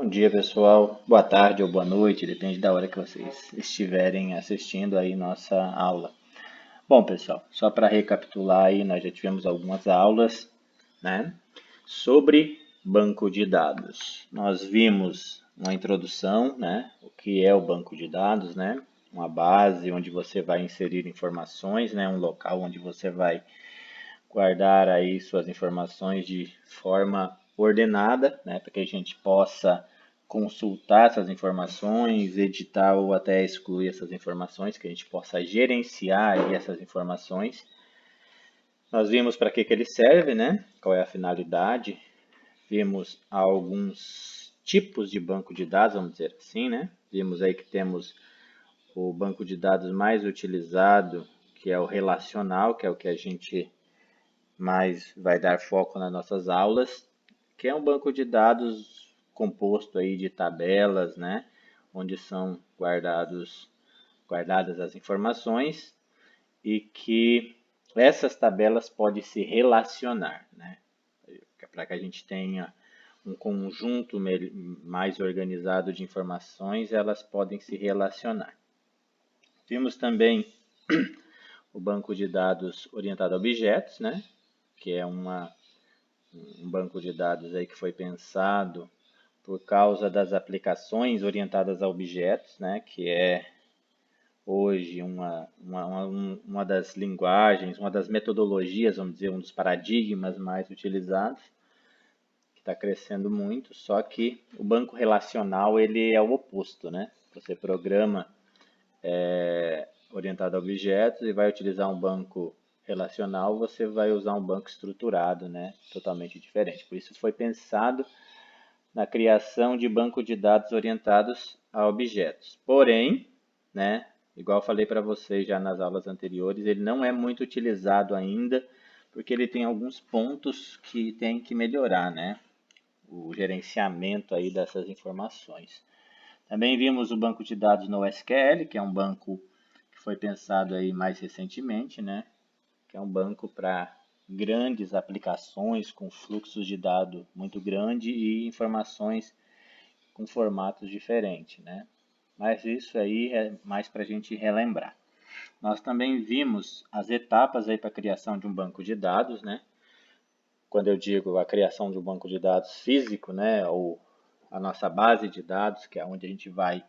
Bom dia, pessoal. Boa tarde ou boa noite, depende da hora que vocês estiverem assistindo aí nossa aula. Bom, pessoal, só para recapitular aí, nós já tivemos algumas aulas, né, sobre banco de dados. Nós vimos uma introdução, né, o que é o banco de dados, né, uma base onde você vai inserir informações, né, um local onde você vai guardar aí suas informações de forma ordenada, né, para que a gente possa consultar essas informações, editar ou até excluir essas informações, que a gente possa gerenciar aí essas informações. Nós vimos para que ele serve, né? Qual é a finalidade? Vimos alguns tipos de banco de dados, vamos dizer assim, né? Vimos aí que temos o banco de dados mais utilizado, que é o relacional, que é o que a gente mais vai dar foco nas nossas aulas, que é um banco de dados composto aí de tabelas, né, onde são guardadas as informações e que essas tabelas podem se relacionar, né, para que a gente tenha um conjunto mais organizado de informações, elas podem se relacionar. Vimos também o banco de dados orientado a objetos, né, que é um banco de dados aí que foi pensado por causa das aplicações orientadas a objetos, né, que é hoje uma das linguagens, uma das metodologias, vamos dizer, um dos paradigmas mais utilizados, que está crescendo muito, só que o banco relacional ele é o oposto, né? Você programa orientado a objetos e vai utilizar um banco relacional, você vai usar um banco estruturado, né? Totalmente diferente. Por isso foi pensado na criação de banco de dados orientados a objetos. Porém, né, igual eu falei para vocês já nas aulas anteriores, ele não é muito utilizado ainda, porque ele tem alguns pontos que tem que melhorar, né? O gerenciamento aí dessas informações. Também vimos o banco de dados no SQL, que é um banco que foi pensado aí mais recentemente, né? Que é um banco para grandes aplicações com fluxos de dado muito grande e informações com formatos diferentes, né? Mas isso aí é mais para a gente relembrar. Nós também vimos as etapas aí para a criação de um banco de dados, né? Quando eu digo a criação de um banco de dados físico, né? Ou a nossa base de dados, que é onde a gente vai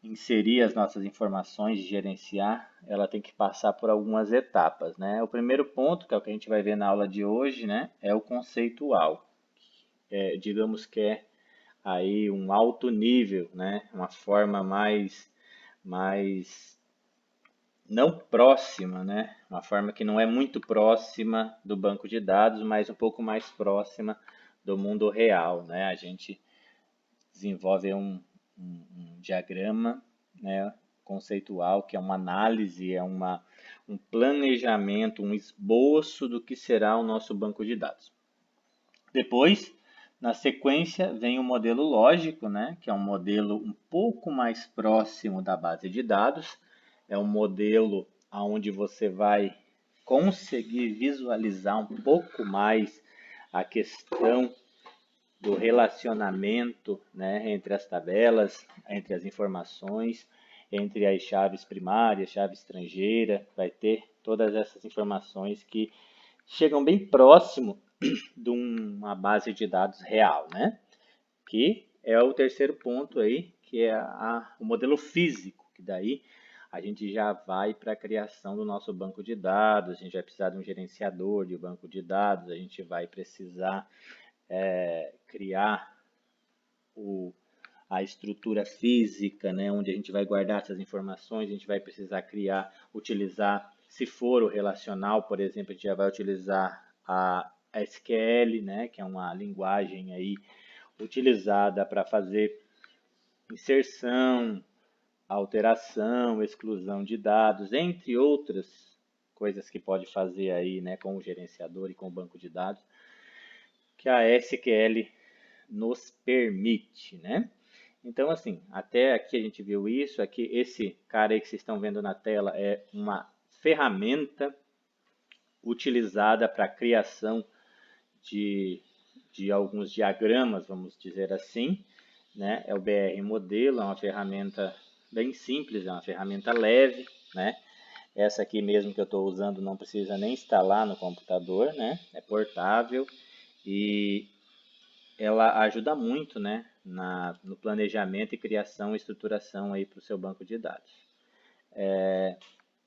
inserir as nossas informações e gerenciar, ela tem que passar por algumas etapas, né? O primeiro ponto, que é o que a gente vai ver na aula de hoje, né? É o conceitual. Digamos que é aí um alto nível, né? Uma forma mais não próxima, né? Uma forma que não é muito próxima do banco de dados, mas um pouco mais próxima do mundo real, né? A gente desenvolve um diagrama, né, conceitual, que é uma análise, um planejamento, um esboço do que será o nosso banco de dados. Depois, na sequência, vem o modelo lógico, né, que é um modelo um pouco mais próximo da base de dados. É um modelo onde você vai conseguir visualizar um pouco mais a questão do relacionamento, né, entre as tabelas, entre as informações, entre as chaves primárias, chave estrangeira, vai ter todas essas informações que chegam bem próximo de uma base de dados real, né? Que é o terceiro ponto aí, que é o modelo físico, que daí a gente já vai para a criação do nosso banco de dados, a gente vai precisar de um gerenciador de banco de dados, a gente vai precisar criar a estrutura física, né, onde a gente vai guardar essas informações, a gente vai precisar utilizar, se for o relacional, por exemplo, a gente já vai utilizar a SQL, né, que é uma linguagem aí utilizada para fazer inserção, alteração, exclusão de dados, entre outras coisas que pode fazer aí, né, com o gerenciador e com o banco de dados, que a SQL nos permite, né? Então, assim, até aqui a gente viu isso. Aqui, esse cara aí que vocês estão vendo na tela é uma ferramenta utilizada para a criação de de alguns diagramas, vamos dizer assim, né? É o BR Modelo, é uma ferramenta bem simples, é uma ferramenta leve, né? Essa aqui mesmo que eu estou usando não precisa nem instalar no computador, né? É portável e ela ajuda muito, né? No planejamento e criação e estruturação aí para o seu banco de dados.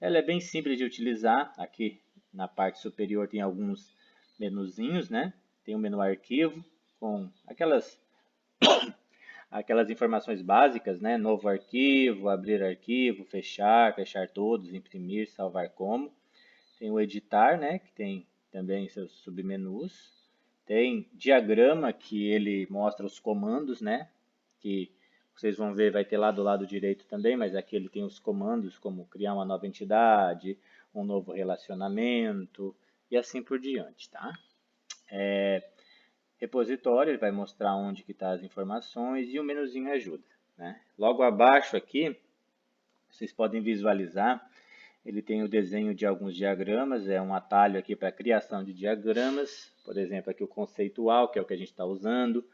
Ela é bem simples de utilizar. Aqui na parte superior tem alguns menuzinhos, né? Tem o menu arquivo com aquelas informações básicas, né? Novo arquivo, fechar todos, imprimir, salvar como. Tem o editar, né? Que tem também seus submenus. Tem diagrama, que ele mostra os comandos, né? Que vocês vão ver, vai ter lá do lado direito também, mas aqui ele tem os comandos, como criar uma nova entidade, um novo relacionamento e assim por diante, tá? Repositório, ele vai mostrar onde que está as informações e o menuzinho ajuda, né? Logo abaixo aqui, vocês podem visualizar, ele tem o desenho de alguns diagramas, é um atalho aqui para a criação de diagramas, por exemplo, aqui o conceitual, que é o que a gente está usando,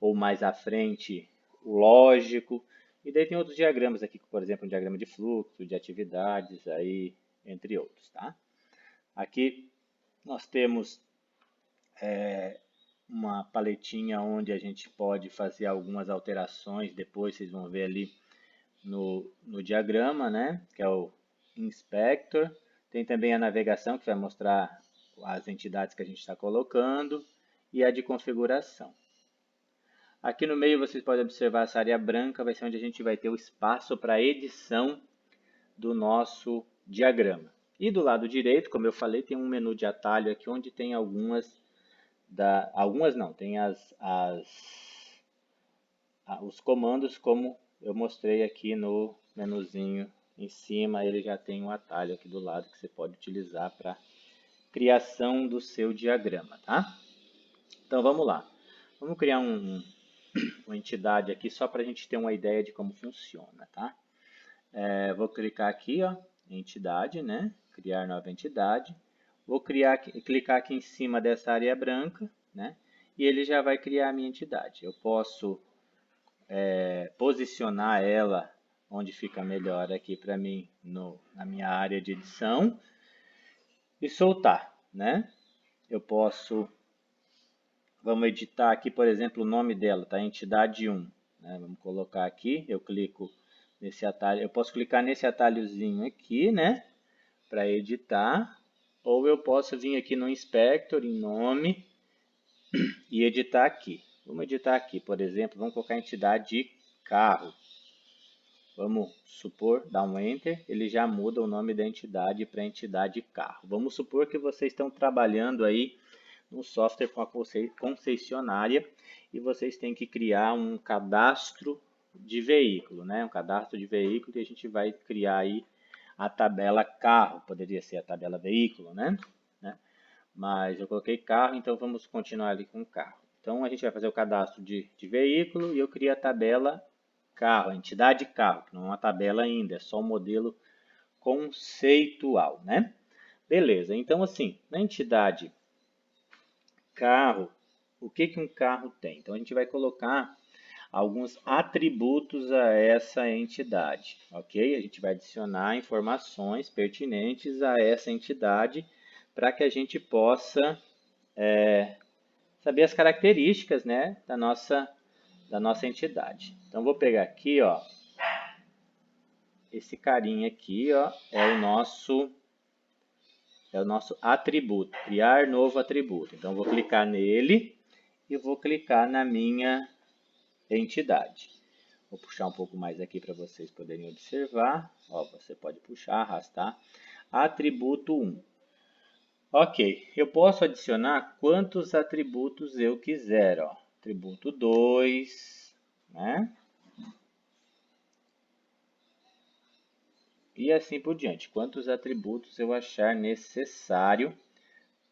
ou mais à frente o lógico, e daí tem outros diagramas aqui, por exemplo, um diagrama de fluxo, de atividades, aí, entre outros, tá? Aqui nós temos uma paletinha onde a gente pode fazer algumas alterações, depois vocês vão ver ali no diagrama, né? Que é o Inspector. Tem também a navegação, que vai mostrar as entidades que a gente está colocando, e a de configuração. Aqui no meio vocês podem observar essa área branca, vai ser onde a gente vai ter o espaço para edição do nosso diagrama. E do lado direito, como eu falei, tem um menu de atalho aqui onde tem tem os comandos, como eu mostrei aqui no menuzinho em cima, ele já tem um atalho aqui do lado que você pode utilizar para criação do seu diagrama, tá? Então vamos lá. Vamos criar uma entidade aqui só para a gente ter uma ideia de como funciona, tá? Vou clicar aqui, ó, entidade, né? Criar nova entidade. Vou clicar aqui em cima dessa área branca, né? E ele já vai criar a minha entidade. Eu posso posicionar ela onde fica melhor aqui para mim na minha área de edição e soltar, né? Eu posso, vamos editar aqui, por exemplo, o nome dela, tá? Entidade 1, né? Vamos colocar aqui, eu clico nesse atalho, eu posso clicar nesse atalhozinho aqui, né? Para editar, ou eu posso vir aqui no Inspector, em nome, e editar aqui. Vamos editar aqui, por exemplo, vamos colocar a entidade carro. Vamos supor, dar um Enter, ele já muda o nome da entidade para entidade carro. Vamos supor que vocês estão trabalhando aí no software com a concessionária e vocês têm que criar um cadastro de veículo, né? Um cadastro de veículo e a gente vai criar aí a tabela carro, poderia ser a tabela veículo, né? Mas eu coloquei carro, então vamos continuar ali com carro. Então a gente vai fazer o cadastro de veículo e eu crio a tabela carro, a entidade carro, que não é uma tabela ainda, é só um modelo conceitual, né? Beleza, então assim, na entidade carro, o que um carro tem? Então a gente vai colocar alguns atributos a essa entidade, ok? A gente vai adicionar informações pertinentes a essa entidade para que a gente possa saber as características, né, da nossa entidade. Então vou pegar aqui, ó, esse carinha aqui, ó, é o nosso atributo, criar novo atributo. Então vou clicar nele e vou clicar na minha entidade. Vou puxar um pouco mais aqui para vocês poderem observar. Ó, você pode puxar, arrastar. Atributo 1. Ok, eu posso adicionar quantos atributos eu quiser. Ó. Atributo 2, né? E assim por diante. Quantos atributos eu achar necessário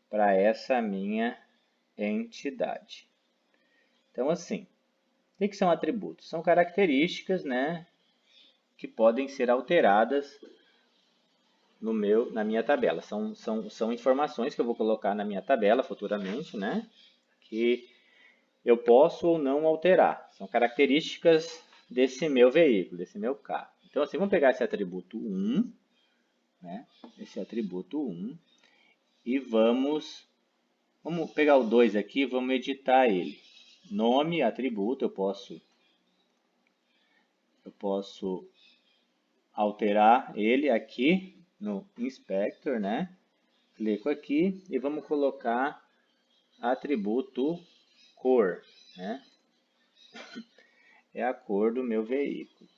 para essa minha entidade. Então, assim, o que são atributos? São características, né, que podem ser alteradas na minha tabela. São informações que eu vou colocar na minha tabela futuramente, né, que eu posso ou não alterar. São características desse meu veículo, desse meu carro. Então, assim, vamos pegar esse atributo 1, né? Esse atributo 1, e vamos pegar o 2 aqui, vamos editar ele. Nome, atributo, eu posso alterar ele aqui no Inspector, né? Clico aqui e vamos colocar atributo cor, né? É a cor do meu veículo.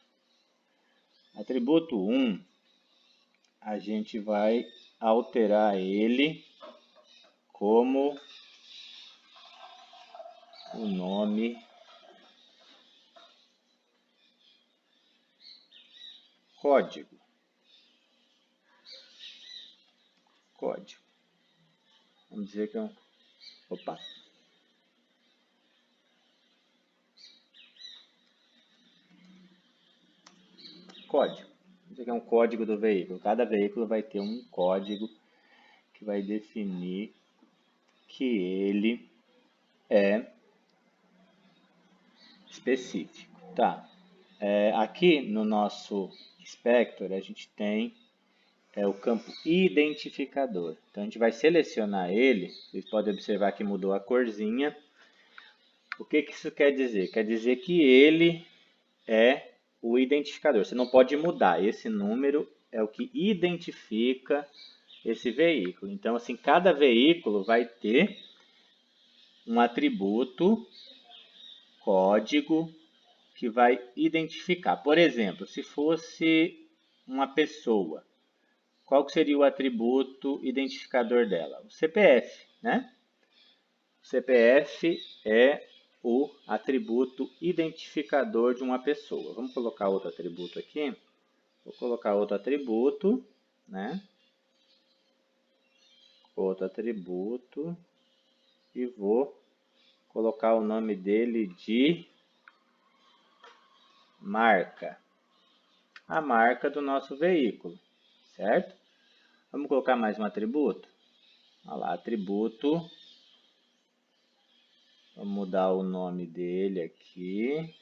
Atributo 1, a gente vai alterar ele como o nome código. Código. Vamos dizer que é um... Opa! Código. Vamos dizer que é um código do veículo. Cada veículo vai ter um código que vai definir que ele é específico. Tá. Aqui no nosso Inspector a gente tem o campo identificador. Então a gente vai selecionar ele. Vocês podem observar que mudou a corzinha. O que isso quer dizer? Quer dizer que ele é o identificador. Você não pode mudar. Esse número é o que identifica esse veículo. Então, assim, cada veículo vai ter um atributo, código, que vai identificar. Por exemplo, se fosse uma pessoa, qual que seria o atributo identificador dela? O CPF, né? O CPF é o atributo identificador de uma pessoa. Vamos colocar outro atributo aqui. Vou colocar outro atributo, né? Outro atributo e vou colocar o nome dele de marca. A marca do nosso veículo, certo? Vamos colocar mais um atributo. Olha lá, atributo. Vamos mudar o nome dele aqui.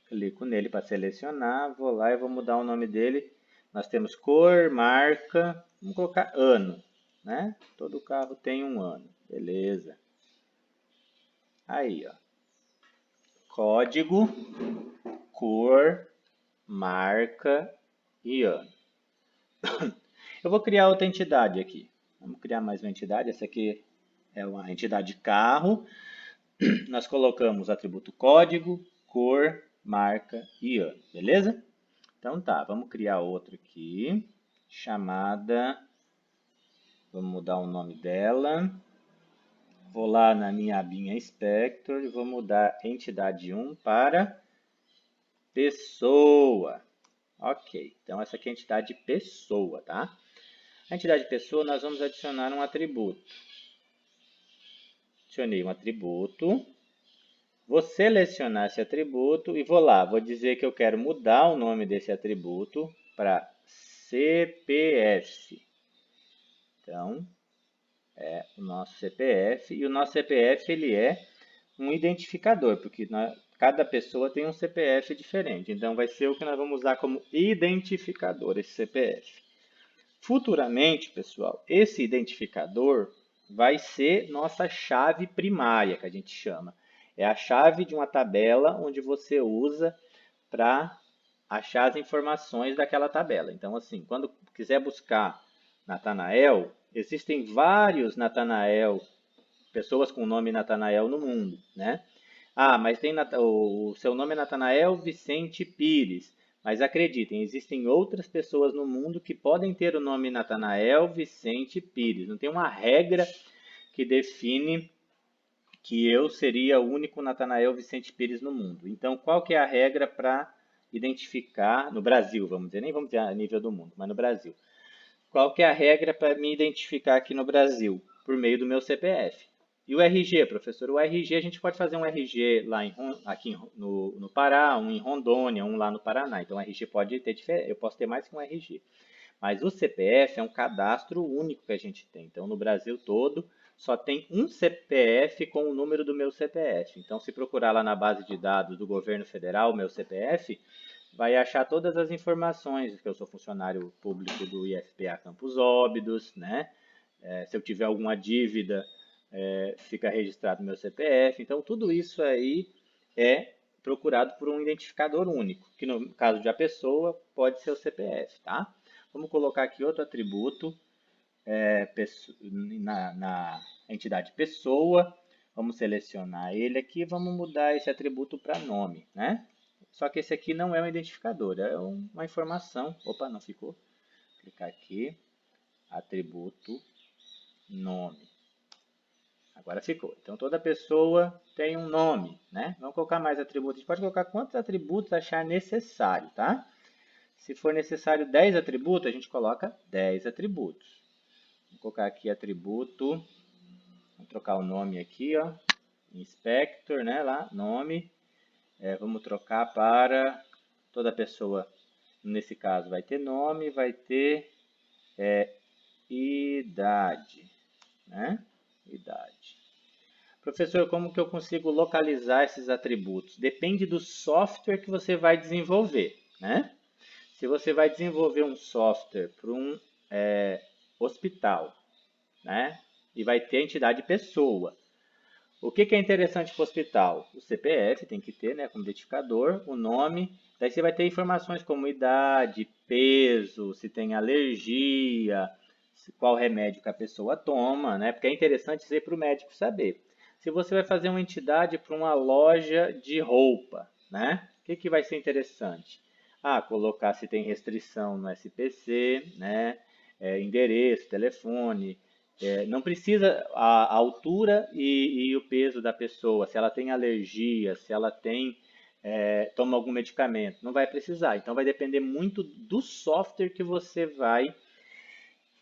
Clico nele para selecionar. Vou lá e vou mudar o nome dele. Nós temos cor, marca. Vamos colocar ano, né? Todo carro tem um ano. Beleza. Aí, ó. Código, cor, marca e ano. Eu vou criar outra entidade aqui. Vamos criar mais uma entidade. Essa aqui é uma entidade carro. Nós colocamos atributo código, cor, marca e ano. Beleza? Então tá, vamos criar outra aqui. Chamada... Vamos mudar o nome dela. Vou lá na minha abinha Inspector e vou mudar entidade 1 para pessoa. Ok, então essa aqui é a entidade pessoa, tá? A entidade pessoa nós vamos adicionar um atributo. Adicionei um atributo. Vou selecionar esse atributo e vou lá. Vou dizer que eu quero mudar o nome desse atributo para CPF. Então, é o nosso CPF. E o nosso CPF ele é um identificador, porque cada pessoa tem um CPF diferente. Então, vai ser o que nós vamos usar como identificador, esse CPF. Futuramente, pessoal, esse identificador vai ser nossa chave primária, que a gente chama. É a chave de uma tabela onde você usa para achar as informações daquela tabela. Então, assim, quando quiser buscar Natanael, existem vários Natanael, pessoas com o nome Natanael no mundo, né? Ah, mas o seu nome é Natanael Vicente Pires. Mas acreditem, existem outras pessoas no mundo que podem ter o nome Natanael Vicente Pires. Não tem uma regra que define que eu seria o único Natanael Vicente Pires no mundo. Então, qual que é a regra para identificar, no Brasil, vamos dizer, nem vamos dizer a nível do mundo, mas no Brasil. Qual que é a regra para me identificar aqui no Brasil? Por meio do meu CPF. E o RG, professor? O RG, a gente pode fazer um RG lá aqui no Pará, um em Rondônia, um lá no Paraná. Então, o RG pode ter diferença. Eu posso ter mais que um RG. Mas o CPF é um cadastro único que a gente tem. Então, no Brasil todo, só tem um CPF com o número do meu CPF. Então, se procurar lá na base de dados do governo federal, meu CPF, vai achar todas as informações, que eu sou funcionário público do IFPA Campos Óbidos, né? Se eu tiver alguma dívida, fica registrado meu CPF. Então, tudo isso aí é procurado por um identificador único, que no caso de a pessoa, pode ser o CPF, tá? Vamos colocar aqui outro atributo na entidade pessoa. Vamos selecionar ele aqui, vamos mudar esse atributo para nome, né? Só que esse aqui não é um identificador, é uma informação. Opa, não ficou. Clicar aqui, atributo, nome. Agora ficou. Então, toda pessoa tem um nome, né? Vamos colocar mais atributos. A gente pode colocar quantos atributos achar necessário, tá? Se for necessário 10 atributos, a gente coloca 10 atributos. Vou colocar aqui atributo, vamos trocar o nome aqui, ó, inspector, né, lá, nome, vamos trocar para toda pessoa, nesse caso vai ter nome, vai ter idade, né, idade. Professor, como que eu consigo localizar esses atributos? Depende do software que você vai desenvolver, né? Se você vai desenvolver um software para um hospital, né? E vai ter a entidade pessoa. O que é interessante para o hospital? O CPF tem que ter, né, como identificador, o nome. Daí você vai ter informações como idade, peso, se tem alergia, qual remédio que a pessoa toma, né? Porque é interessante isso aí para o médico saber. Se você vai fazer uma entidade para uma loja de roupa, né? O que vai ser interessante? Colocar se tem restrição no SPC, né? Endereço, telefone. Não precisa a altura e o peso da pessoa, se ela tem alergia, se ela toma algum medicamento, não vai precisar. Então vai depender muito do software que você vai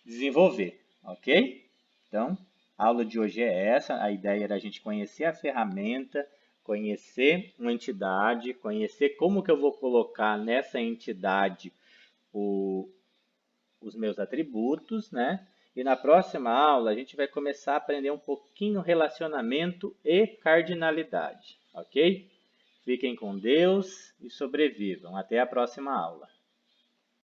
desenvolver, ok? Então, a aula de hoje é essa, a ideia era a gente conhecer a ferramenta, conhecer uma entidade, conhecer como que eu vou colocar nessa entidade os meus atributos, né? E na próxima aula a gente vai começar a aprender um pouquinho relacionamento e cardinalidade, ok? Fiquem com Deus e sobrevivam. Até a próxima aula.